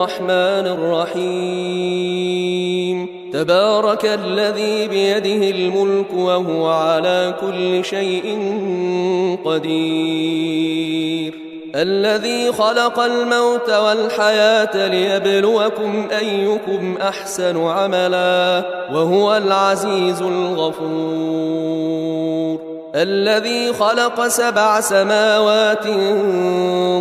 الرحمن الرحيم تبارك الذي بيده الملك وهو على كل شيء قدير الذي خلق الموت والحياة ليبلوكم أيكم أحسن عملا وهو العزيز الغفور الذي خلق 7 سماوات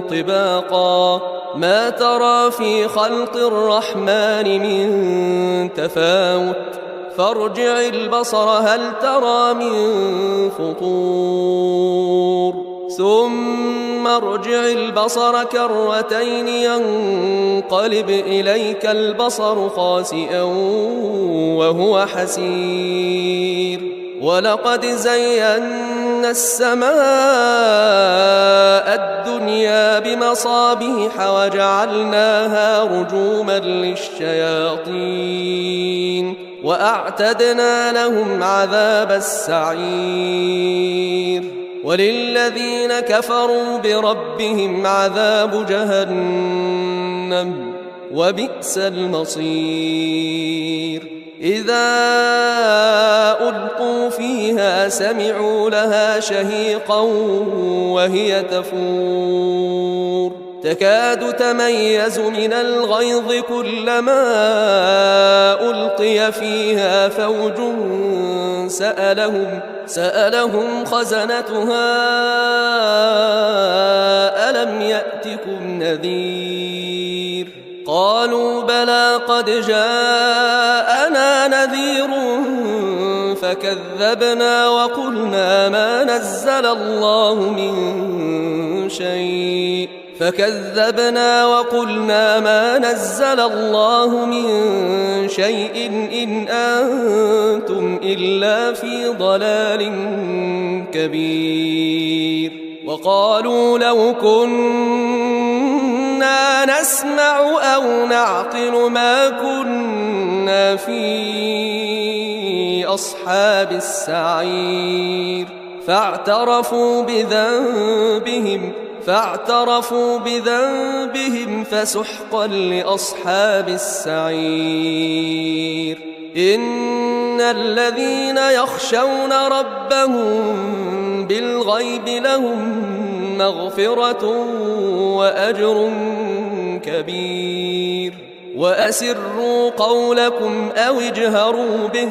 طباقا ما ترى في خلق الرحمن من تفاوت فارجع البصر هل ترى من فطور ثم ارجع البصر كرتين ينقلب إليك البصر خاسئا وهو حسير ولقد زينا السماء الدنيا بمصابيح وجعلناها رجوما للشياطين وأعتدنا لهم عذاب السعير وللذين كفروا بربهم عذاب جهنم وبئس المصير إذا ألقوا فيها سمعوا لها شهيقا وهي تفور تكاد تميز من الغيظ كلما ألقي فيها فوج سألهم خزنتها ألم يأتكم نذير قالوا بلى قد جاءنا نذير فكذبنا وقلنا ما نزل الله من شيء إن أنتم إلا في ضلال كبير وقالوا لو كنا نسمع أو نعقل ما كنا في أصحاب السعير فاعترفوا بذنبهم فسحقا لأصحاب السعير إن الذين يخشون ربهم بالغيب لهم مغفرة وأجر كبير وأسروا قولكم أو اجهروا به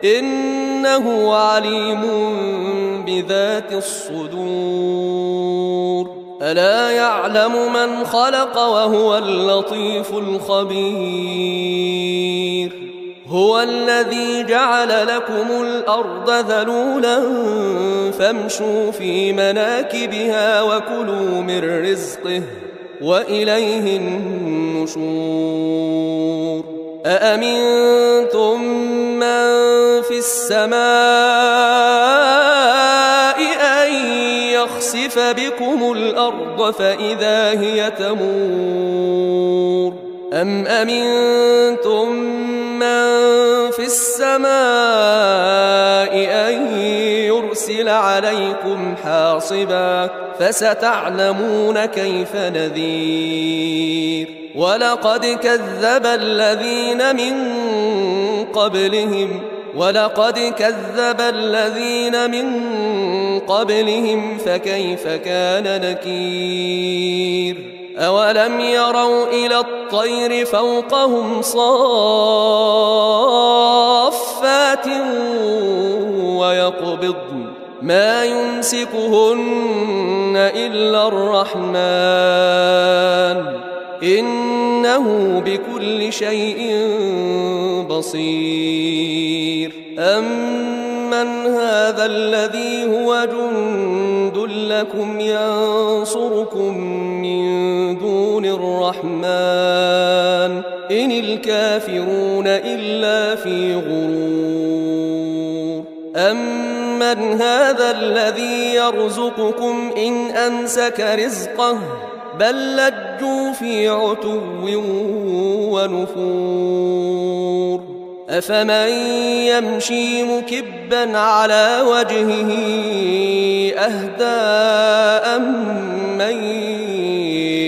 إنه عليم بذات الصدور ألا يعلم من خلق وهو اللطيف الخبير هو الذي جعل لكم الأرض ذلولا فامشوا في مناكبها وكلوا من رزقه وإليه النشور أأمنتم من في السماء أن يخسف بكم الأرض فإذا هي تمور أم أمنتم من في السماء أن يرسل عليكم حاصبا فستعلمون كيف نذير ولقد كذب الذين من قبلهم فكيف كان نكير أولم يروا إلى الطير فوقهم صافات ويقبضن ما يمسكهن إلا الرحمن إنه بكل شيء بصير أمن هذا الذي هو جند لكم ينصركم من دون الرحمن إن الكافرون إلا في غرور أمن هذا الذي يرزقكم إن أمسك رزقه بل لجوا في عتو ونفور أفمن يمشي مكبا على وجهه أهدى أمن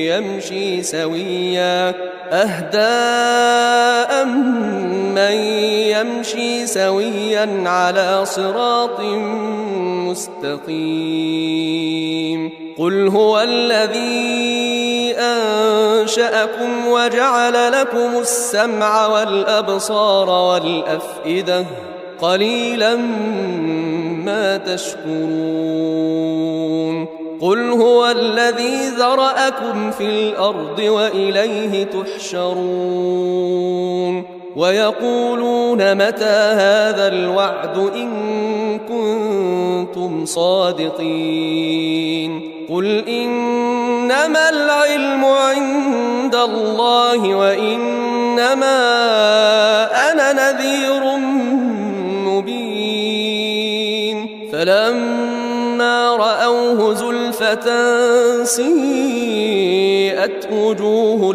يمشي سويا أهدى أمن يمشي سويا على صراط مستقيم قل هو الذي أنشأكم وجعل لكم السمع والأبصار والأفئدة قليلا ما تشكرون قل هو الذي ذرأكم في الأرض وإليه تحشرون ويقولون متى هذا الوعد إن كنتم صادقين قل إنما العلم عند الله وإنما أنا نذير مبين فلما رأوه زلفة سيئت وجوه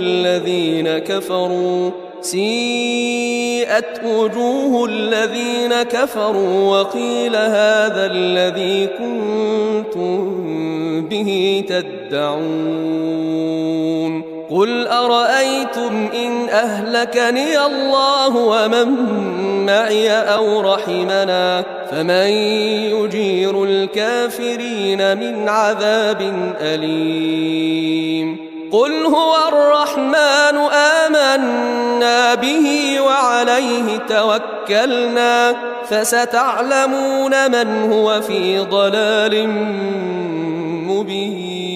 الذين كفروا وقيل هذا الذي كنتم به تدعون قل أرأيتم إن أهلكني الله ومن معي أو رحمنا فمن يجير الكافرين من عذاب أليم قل هو الرحمن آمنا به وعليه توكلنا فستعلمون من هو في ضلال مبين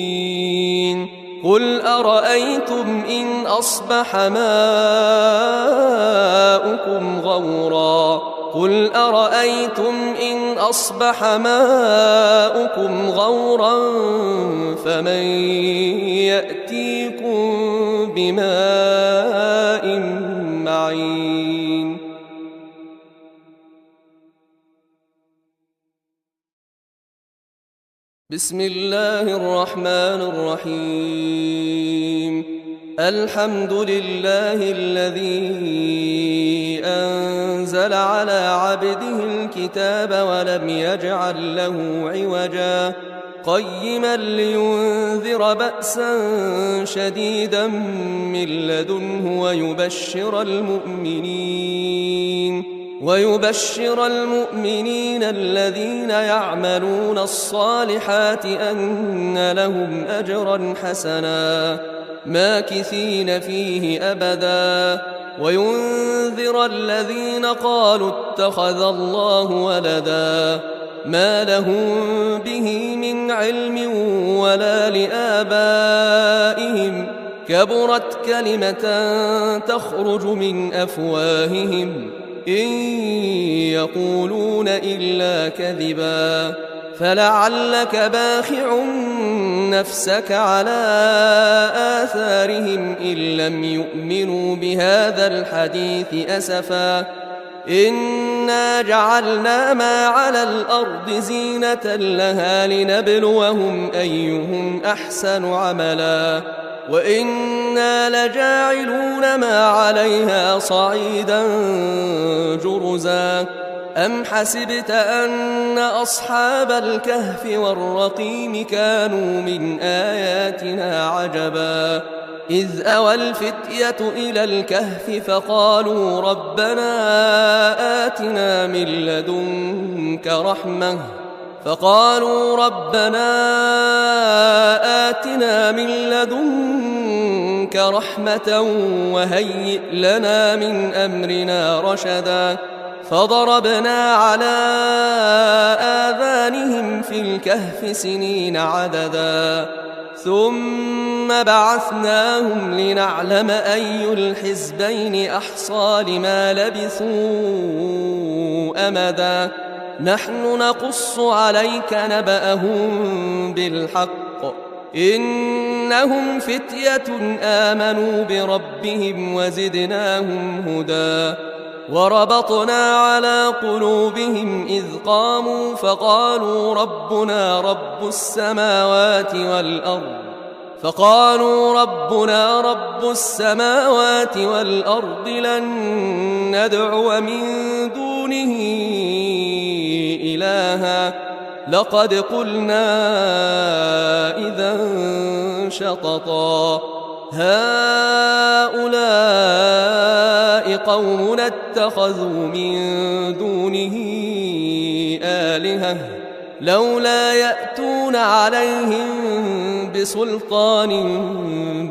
قل أرأيتم إن أصبح ماؤكم غورا فمن يأتيكم بماء معين بسم الله الرحمن الرحيم الحمد لله الذي أنزل على عبده الكتاب ولم يجعل له عوجا قيما لينذر بأسا شديدا من لدنه ويبشر المؤمنين الذين يعملون الصالحات أن لهم أجرا حسنا ماكثين فيه أبدا وينذر الذين قالوا اتخذ الله ولدا ما لهم به من علم ولا لآبائهم كبرت كلمة تخرج من أفواههم إن يقولون إلا كذبا فلعلك باخع نفسك على آثارهم إن لم يؤمنوا بهذا الحديث أسفا إنا جعلنا ما على الأرض زينة لها لنبلوهم أيهم أحسن عملا وإنا لجاعلون ما عليها صعيدا جرزا أم حسبت أن أصحاب الكهف والرقيم كانوا من آياتنا عجبا إذ أوى الفتية إلى الكهف فقالوا ربنا آتنا من لدنك رحمة وهيئ لنا من أمرنا رشدا فضربنا على آذانهم في الكهف سنين عددا ثم بعثناهم لنعلم أي الحزبين أحصى لما لبثوا أمدا نحن نقص عليك نبأهم بالحق إنهم فتية آمنوا بربهم وزدناهم هدى وربطنا على قلوبهم إذ قاموا فقالوا ربنا رب السماوات والأرض لن ندعو من دونه إلها لقد قلنا إذا شططا هؤلاء قومنا اتخذوا من دونه آلهة لولا يأتون عليهم بسلطان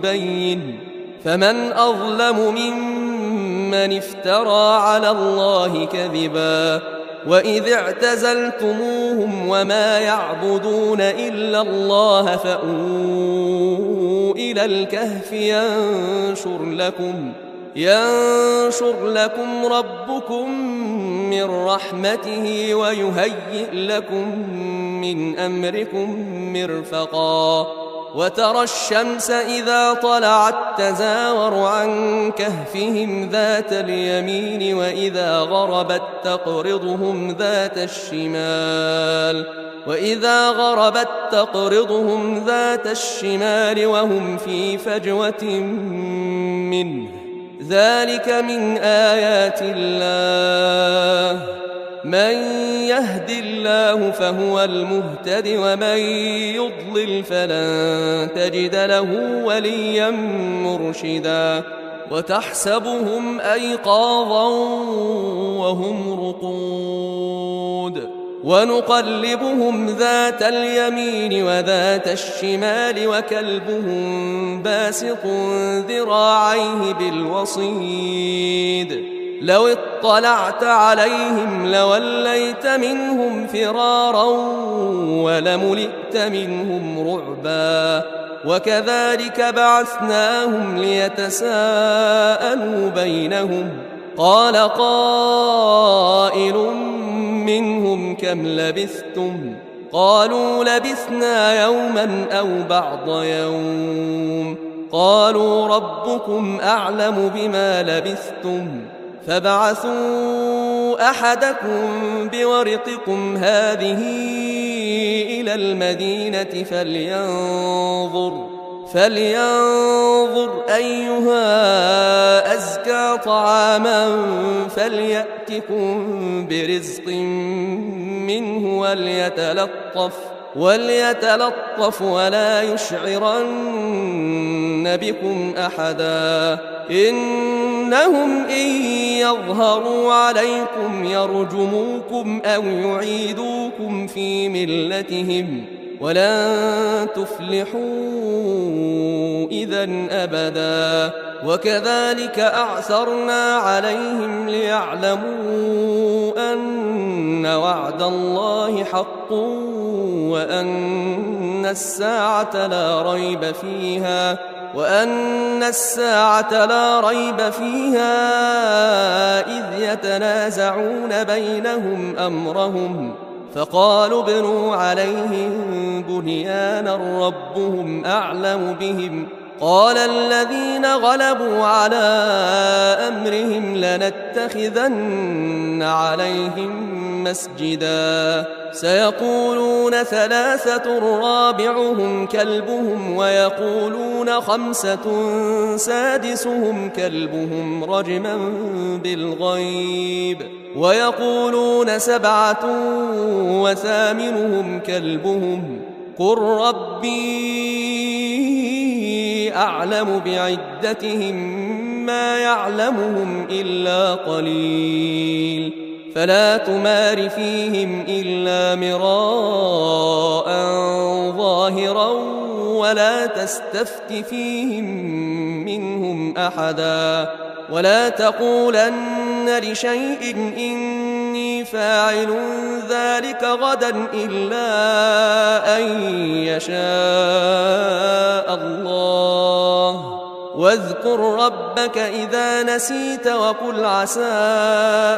بين فمن أظلم ممن افترى على الله كذبا وإذ اعتزلتموهم وما يعبدون إلا الله فأووا إلى الكهف ينشر لكم ربكم من رحمته ويهيئ لكم من أمركم مرفقا وترى الشمس إذا طلعت تزاور تزاور عن كهفهم ذات اليمين وإذا غربت تقرضهم ذات الشمال وهم في فجوة منه ذلك من آيات الله من يهد الله فهو المهتد ومن يضلل فلن تجد له وليا مرشدا وتحسبهم أيقاظا وهم رقود ونقلبهم ذات اليمين وذات الشمال وكلبهم باسط ذراعيه بالوصيد لو اطلعت عليهم لوليت منهم فرارا ولملئت منهم رعبا وكذلك بعثناهم ليتساءلوا بينهم قال قائل منهم كم لبثتم قالوا لبثنا يوما أو بعض يوم قالوا ربكم أعلم بما لبثتم فابعثوا أحدكم بورقكم هذه إلى المدينة فلينظر أيها أزكى طعاما فليأتكم برزق منه وليتلطف ولا يشعرن بكم أحدا إنهم إن يظهروا عليكم يرجموكم أو يعيدوكم في ملتهم ولن تفلحوا إذا أبدا وكذلك أعثرنا عليهم ليعلموا أن وعد الله حق وأن الساعة لا ريب فيها إذ يتنازعون بينهم أمرهم فقالوا ابنوا عليهم بنيانا ربهم أعلم بهم قال الذين غلبوا على أمرهم لنتخذن عليهم مسجدا سيقولون 3 رابعهم كلبهم ويقولون 5 سادسهم كلبهم رجما بالغيب ويقولون 7 وثامنهم كلبهم قل ربي أعلم بعدتهم ما يعلمهم إلا قليل فلا تمار فيهم إلا مراء ظاهرا ولا تستفت فيهم منهم أحدا ولا تقولن لشيء إني فاعل ذلك غدا إلا أن يشاء الله واذكر ربك إذا نسيت وقل عسى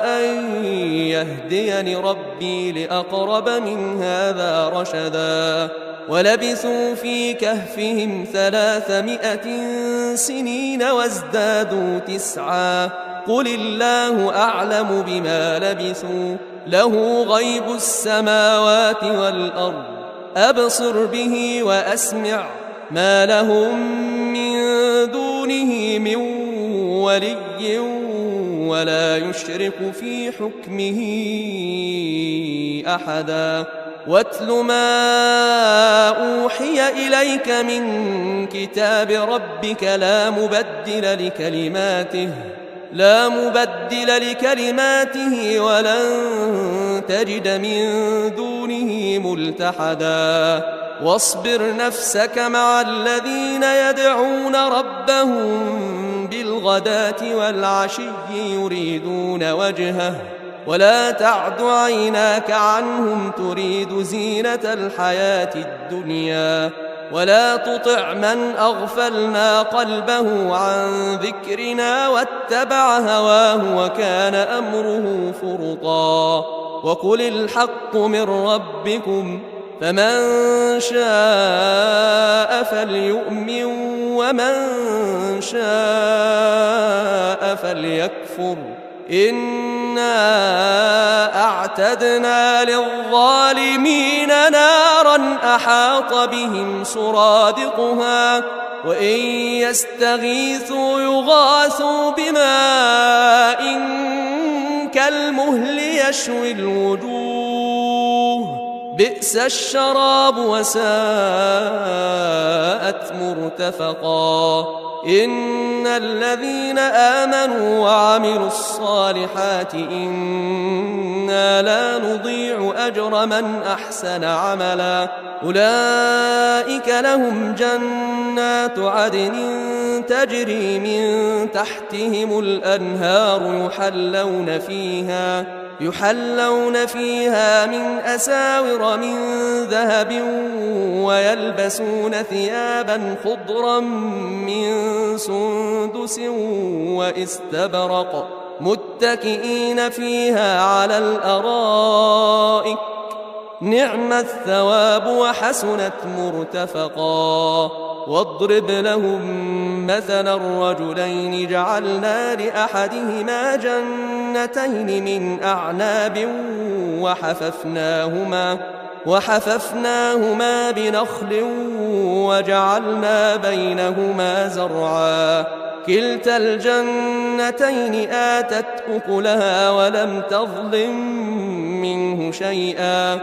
أن يهديني ربي لأقرب من هذا رشدا ولبثوا في كهفهم 300 سنين وازدادوا 9 قل الله أعلم بما لبثوا له غيب السماوات والأرض أبصر به وأسمع ما لهم من دونه من ولي ولا يشرك في حكمه أحدا واتل ما أوحي إليك من كتاب ربك لا مبدل لكلماته ولن تجد من دونه ملتحدا واصبر نفسك مع الذين يدعون ربهم بالغداة والعشي يريدون وجهه ولا تعد عيناك عنهم تريد زينة الحياة الدنيا ولا تطع من أغفلنا قلبه عن ذكرنا واتبع هواه وكان أمره فرطا وقل الحق من ربكم فمن شاء فليؤمن ومن شاء فليكفر إنا أعتدنا للظالمين نارا أحاط بهم سرادقها وإن يستغيثوا يغاثوا بماء كالمهل يشوي الوجوه بئس الشراب وساءت مرتفقا إن الذين آمنوا وعملوا الصالحات إنا لا نضيع أجر من أحسن عملا أولئك لهم جنات عدن تجري من تحتهم الأنهار يحلون فيها من أساور من ذهب ويلبسون ثيابا خضرا من سندس واستبرق متكئين فيها على الأرائك نعم الثواب وحسنت مرتفقا واضرب لهم مثلا الرجلين جعلنا لأحدهما جنتين من أعناب وحففناهما بنخل وجعلنا بينهما زرعا كلتا الجنتين آتت أكلها ولم تظلم منه شيئا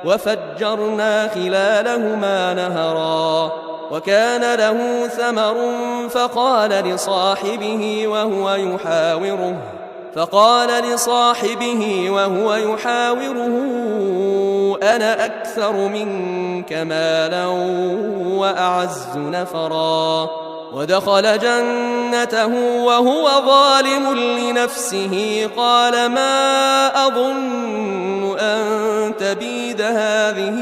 وفجرنا خلالهما نهرا وكان له ثمر فقال لصاحبه وهو يحاوره أنا أكثر منك مالا وأعز نفرا ودخل جنته وهو ظالم لنفسه قال ما أظن أن تبيد هذه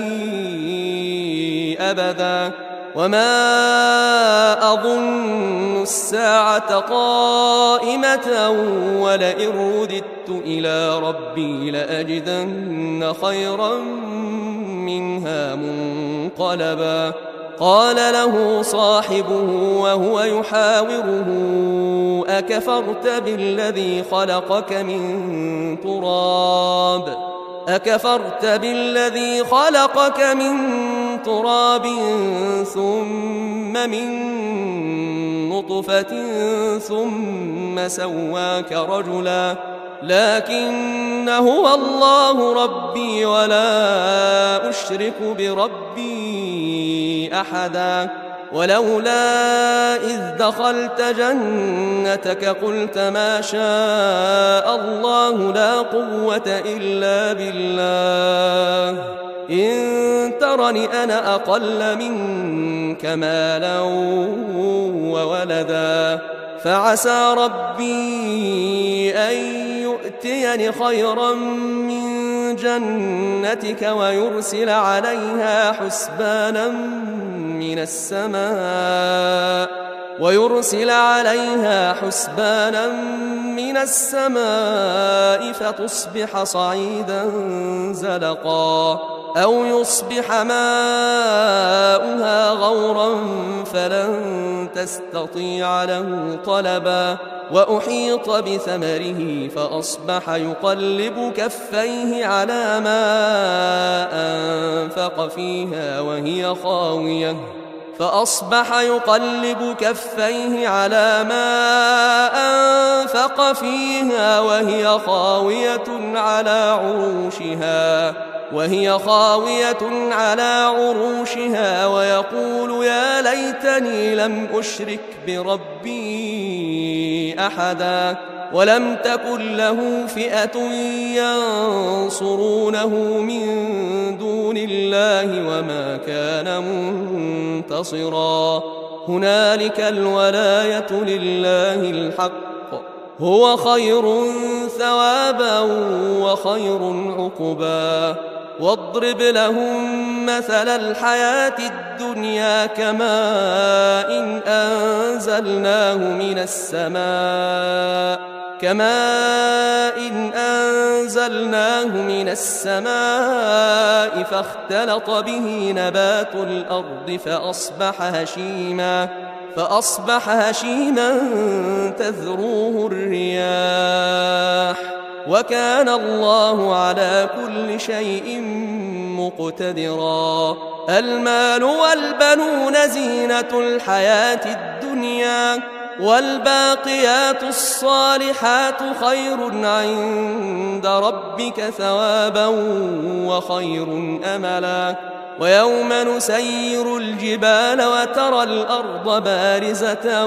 أبدا وما أظن الساعة قائمة ولئن رددت إلى ربي لأجدن خيرا منها منقلبا قال له صاحبه وهو يحاوره أكفرت بالذي خلقك من تراب ثم من نطفة ثم سواك رجلا لكن هو الله ربي ولا أشرك بربي أحدا ولولا إذ دخلت جنتك قلت ما شاء الله لا قوة إلا بالله إن ترني أنا أقل منك مالا وولدا فعسى ربي أن يؤتيني خيرا من جنتك ويرسل عليها حسبانا من السماء فتصبح صعيدا زلقا أو يصبح ماؤها غورا فلن تستطيع له طلبا وأحيط بثمره فأصبح يقلب كفيه على ما أنفق فيها وهي خاوية على عروشها وهي خاوية على عروشها ويقول يا ليتني لم أشرك بربي أحدا ولم تكن له فئة ينصرونه من دون الله وما كان منتصرا هنالك الولاية لله الحق هو خير ثوابا وخير عقبا واضرب لهم مثل الحياة الدنيا كماء أنزلناه من السماء فاختلط به نبات الأرض فأصبح هشيما تذروه الرياح وكان الله على كل شيء مقتدرا المال والبنون زينة الحياة الدنيا والباقيات الصالحات خير عند ربك ثوابا وخير أملا ويوم نسير الجبال وترى الأرض بارزة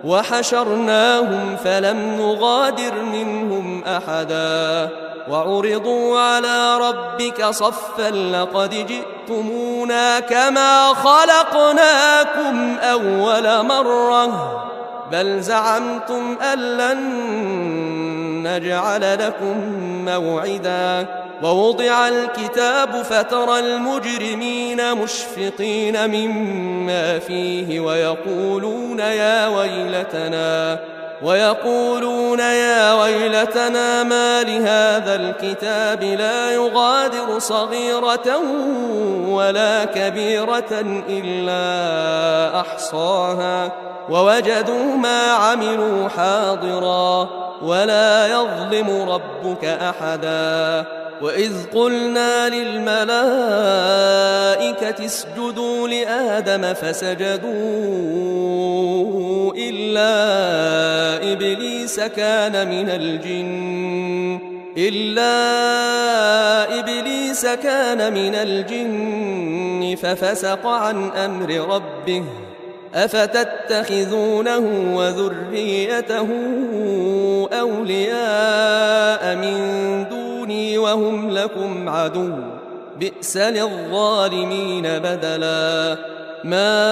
وحشرناهم فلم نغادر منهم أحدا وعرضوا على ربك صفا لقد جئتمونا كما خلقناكم أول مرة بل زعمتم أن لن نجعل لكم موعدا ووضع الكتاب فترى المجرمين مشفقين مما فيه ويقولون يا ويلتنا ما لهذا الكتاب لا يغادر صغيرة ولا كبيرة إلا أحصاها ووجدوا ما عملوا حاضرا ولا يظلم ربك أحدا وإذ قلنا للملائكة اسجدوا لآدم فسجدوا إلا إبليس كان من الجن ففسق عن أمر ربه أفتتخذونه وذريته أولياء من دوني وهم لكم عدو بئس للظالمين بدلا ما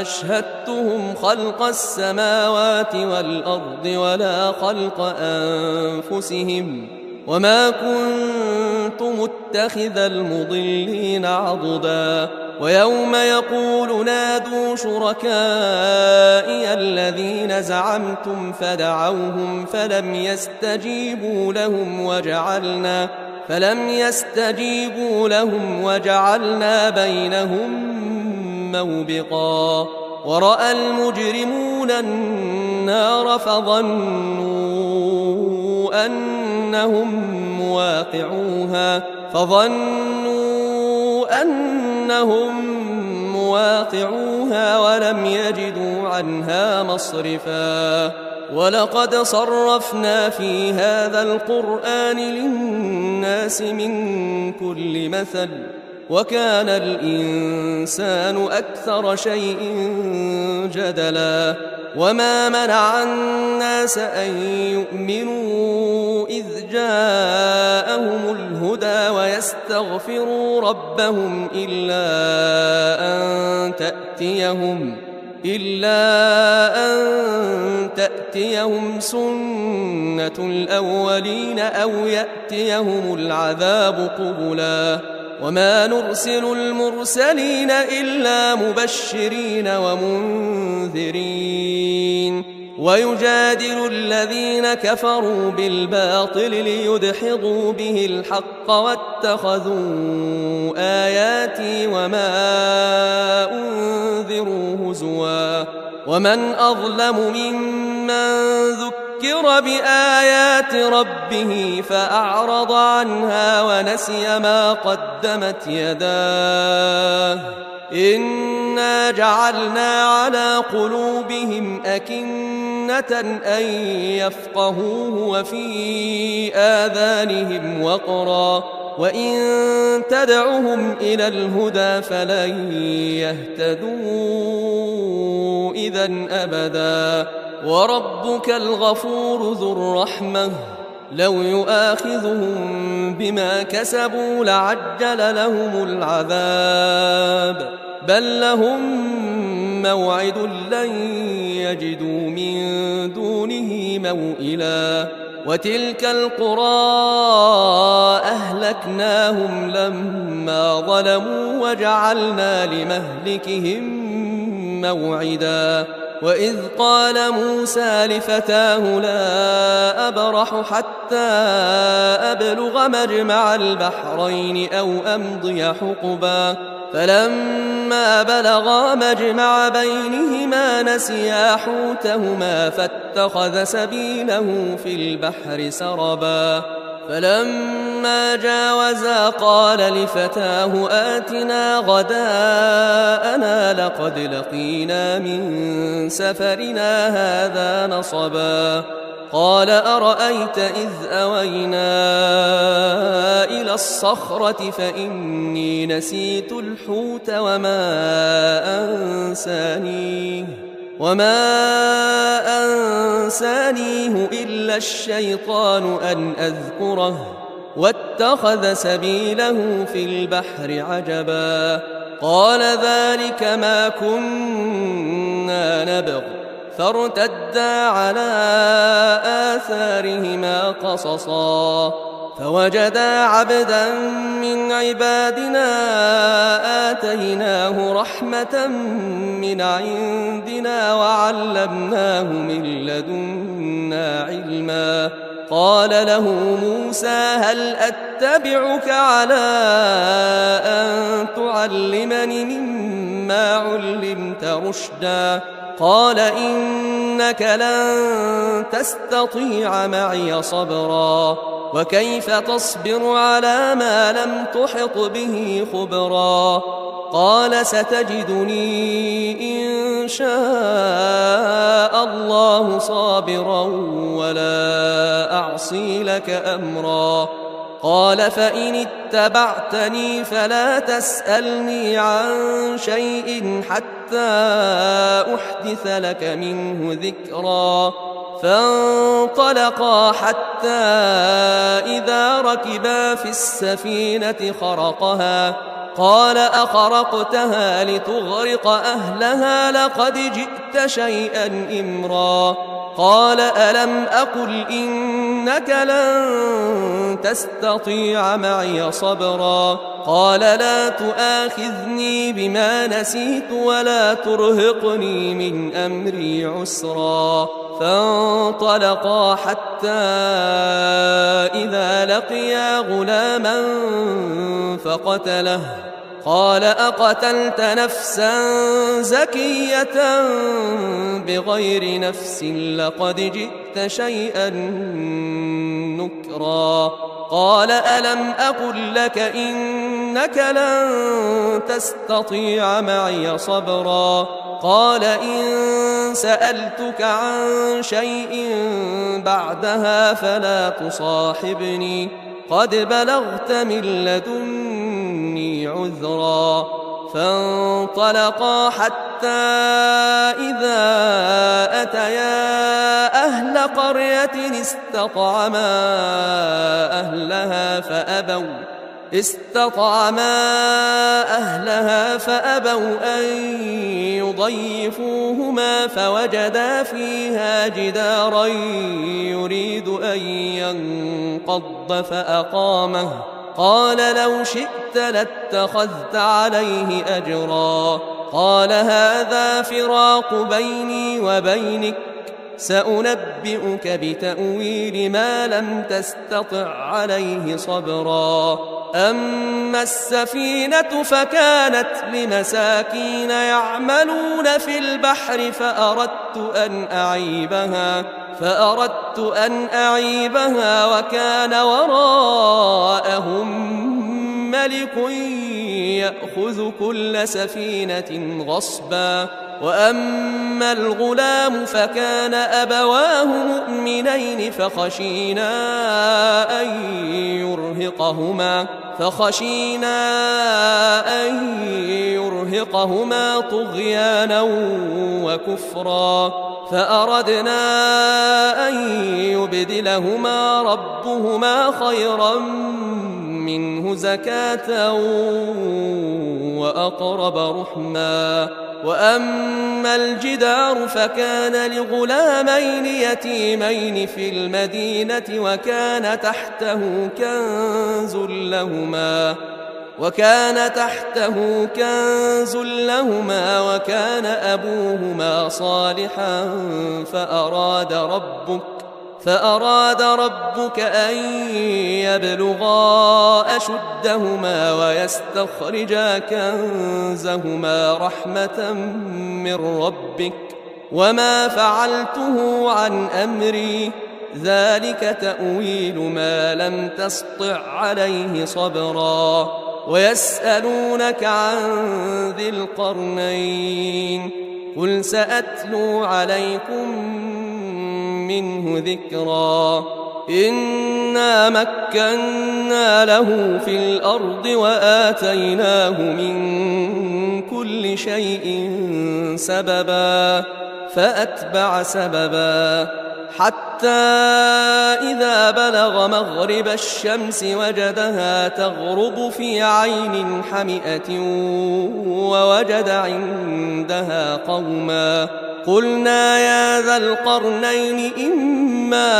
أشهدتهم خلق السماوات والأرض ولا خلق أنفسهم وما كنت متخذ المضلين عضدا ويوم يقول نادوا شركائي الذين زعمتم فدعوهم فلم يستجيبوا لهم وجعلنا بينهم موبقا ورأى المجرمون النار فظنوا أنهم مواقعوها ولم يجدوا عنها مصرفا ولقد صرفنا في هذا القرآن للناس من كل مثل وكان الإنسان أكثر شيء جدلا وما منع الناس أن يؤمنوا إذ جاءهم الهدى ويستغفروا ربهم إلا أن تأتيهم سنة الأولين أو يأتيهم العذاب قبلا وما نرسل المرسلين إلا مبشرين ومنذرين ويجادل الذين كفروا بالباطل ليدحضوا به الحق واتخذوا آياتي وما أنذروا هزوا ومن أظلم ممن ذكر بآيات ربه فأعرض عنها ونسي ما قدمت يداه إنا جعلنا على قلوبهم أكنة أن يفقهوه وفي آذانهم وقرا وإن تدعهم إلى الهدى فلن يهتدوا إذن أبدا وربك الغفور ذو الرحمة لو يؤاخذهم بما كسبوا لعجل لهم العذاب بل لهم موعد لن يجدوا من دونه موئلا وتلك القرى أهلكناهم لما ظلموا وجعلنا لمهلكهم موعدا وإذ قال موسى لفتاه لا أبرح حتى أبلغ مجمع البحرين أو أمضي حقبا فلما بلغا مجمع بينهما نسيا حوتهما فاتخذ سبيله في البحر سربا فلما جاوزا قال لفتاه آتنا غداءنا لقد لقينا من سفرنا هذا نصبا قال أرأيت إذ أوينا إلى الصخرة فإني نسيت الحوت وما أنسانيه إلا الشيطان أن أذكره واتخذ سبيله في البحر عجبا قال ذلك ما كنا نبغ فارتدا على آثارهما قصصا فوجدا عبدا من عبادنا آتيناه رحمة من عندنا وعلمناه من لدنا علما قال له موسى هل أتبعك على أن تعلمني مما علمت رشدا قال إنك لن تستطيع معي صبرا وكيف تصبر على ما لم تحط به خبرا قال ستجدني إن شاء الله صابرا ولا أعصي لك أمرا قال فإن اتبعتني فلا تسألني عن شيء حتى أحدث لك منه ذكرا فانطلقا حتى إذا ركبا في السفينة خرقها قال أخرقتها لتغرق أهلها لقد جئت شيئا إمرا قال ألم أقل إنك لن تستطيع معي صبرا قال لا تؤاخذني بما نسيت ولا ترهقني من أمري عسرا فانطلقا حتى إذا لقيا غلاما فقتله قال أقتلت نفسا زكية بغير نفس لقد جئت شيئا نكرا قال ألم أقل لك إنك لن تستطيع معي صبرا قال إن سألتك عن شيء بعدها فلا تصاحبني قد بلغت من لدني عذرا فانطلقا حتى إذا أتيا أهل قرية استطعما أهلها فأبوا أن يضيفوهما فوجدا فيها جدارا يريد أن ينقض فأقامه قال لو شئت لاتخذت عليه أجرا قال هذا فراق بيني وبينك سأنبئك بتأويل ما لم تستطع عليه صبرا أما السفينة فكانت لمساكين يعملون في البحر فأردت أن أعيبها وكان وراءهم ملك يأخذ كل سفينة غصبا. وأما الغلام فكان أبواه مؤمنين فخشينا أن يرهقهما طغيانا وكفرا، فأردنا أن يبدلهما ربهما خيرا منه زكاة وأقرب رحما. وأما الجدار فكان لغلامين يتيمين في المدينة وكان تحته كنز لهما وكان أبوهما صالحا فأراد ربك أن يبلغا أشدهما ويستخرجا كنزهما رحمة من ربك وما فعلته عن أمري ذلك تأويل ما لم تسطع عليه صبرا. ويسألونك عن ذي القرنين قل سأتلو عليكم منه ذكرا. إنا مكنا له في الأرض وآتيناه من كل شيء سببا فأتبع سببا حتى إذا بلغ مغرب الشمس وجدها تغرب في عين حمئة ووجد عندها قوما قلنا يا ذا القرنين إما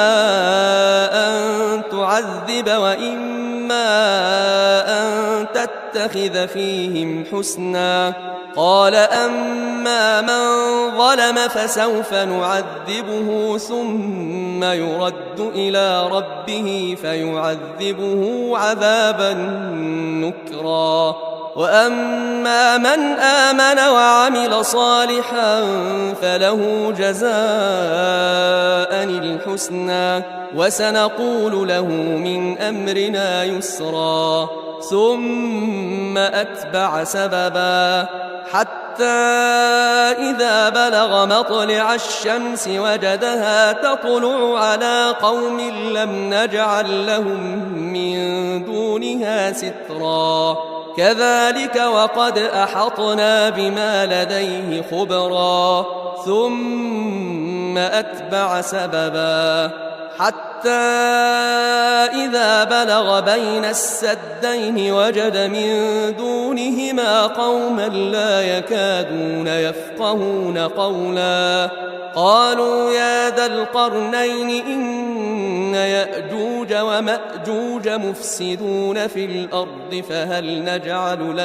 أن تعذب وإما أن تتخذ فيهم حسنا. قال أما من ظلم فسوف نعذبه ثم يرد إلى ربه فيعذبه عذابا نكرا. وأما من آمن وعمل صالحا فله جزاء الحسنى وسنقول له من أمرنا يسرا. ثم أتبع سببا حتى إذا بلغ مطلع الشمس وجدها تطلع على قوم لم نجعل لهم من دونها سترا. كذلك وقد أحطنا بما لديه خبرا. ثم أتبع سببا حتى إذا بلغ بين السدين وجد من دونهما قوما لا يكادون يفقهون قولا. قالوا يا ذا القرنين إن يأجوج ومأجوج مفسدون في الأرض فهل نجعل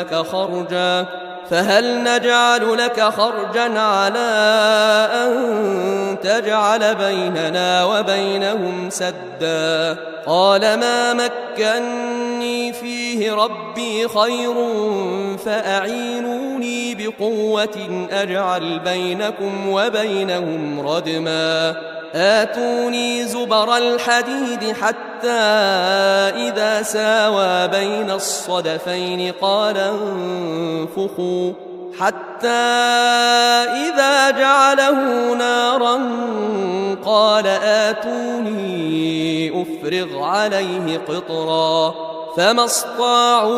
لك خرجا على أن تجعل بيننا وبينهم سدا. قال ما مكني فيه ربي خير فأعينوني بقوة أجعل بينكم وبينهم ردما. آتوني زبر الحديد حتى إذا ساوى بين الصدفين قال انفخوا حتى إذا جعله نارا قال آتوني أفرغ عليه قطرا. فما استطاعوا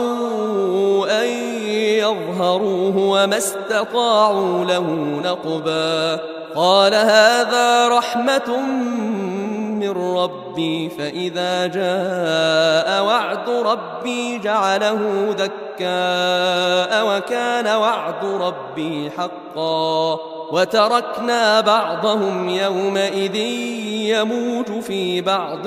أن يظهروه وما استطاعوا له نقبا. قال هذا رحمة من ربي فإذا جاء وعد ربي جعله دكاء وكان وعد ربي حقا. وتركنا بعضهم يومئذ يموج في بعض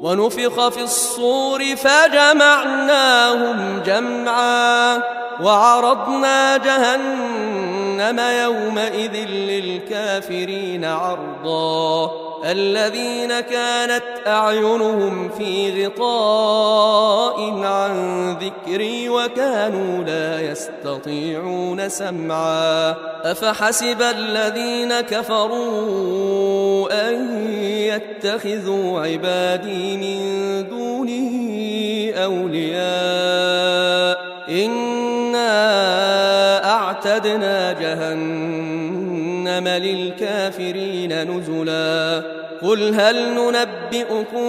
ونفخ في الصور فجمعناهم جمعا. وعرضنا جهنم يومئذ للكافرين عرضا. الذين كانت أعينهم في غطاء عن ذكري وكانوا لا يستطيعون سمعا. أفحسب الذين كفروا أن يتخذوا عبادي من دونه أولياء إنا أعتدنا جهنم للكافرين نزلا قل هل ننبئكم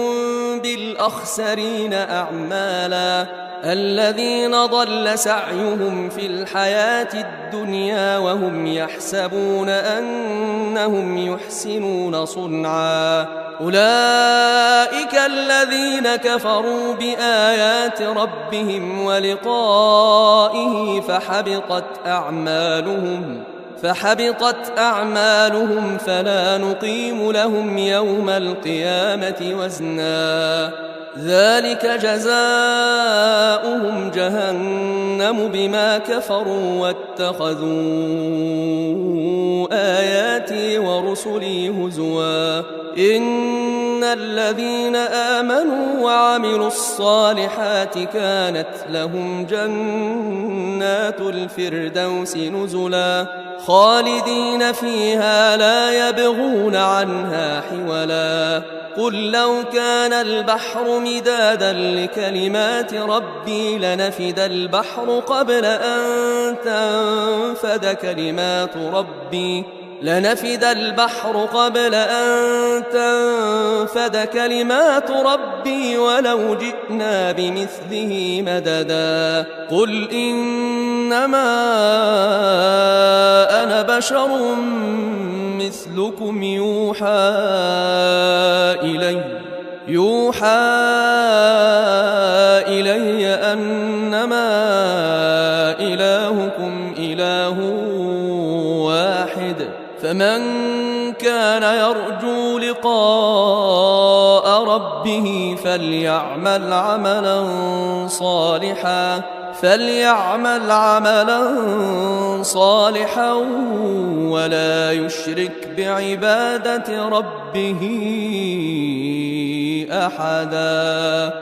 بالأخسرين أعمالا الذين ضل سعيهم في الحياة الدنيا وهم يحسبون أنهم يحسنون صنعا أولئك الذين كفروا بآيات ربهم ولقائه فحبطت أعمالهم فلا نقيم لهم يوم القيامة وزنا ذلك جزاؤهم جهنم بما كفروا واتخذوا آياتي ورسلي هزوا إن الذين آمنوا وعملوا الصالحات كانت لهم جنات الفردوس نزلا خالدين فيها لا يبغون عنها حولا قل لو كان البحر مدادا لكلمات ربي لنفد البحر قبل أن تنفد كلمات ربي ولو جئنا بمثله مددا قل إنما أنا بشر مثلكم يوحى إلي أنما إلهكم إله واحد فمن كان يرجو لقاء ربه فليعمل عملا صالحا ولا يشرك بعبادة ربه أحدا.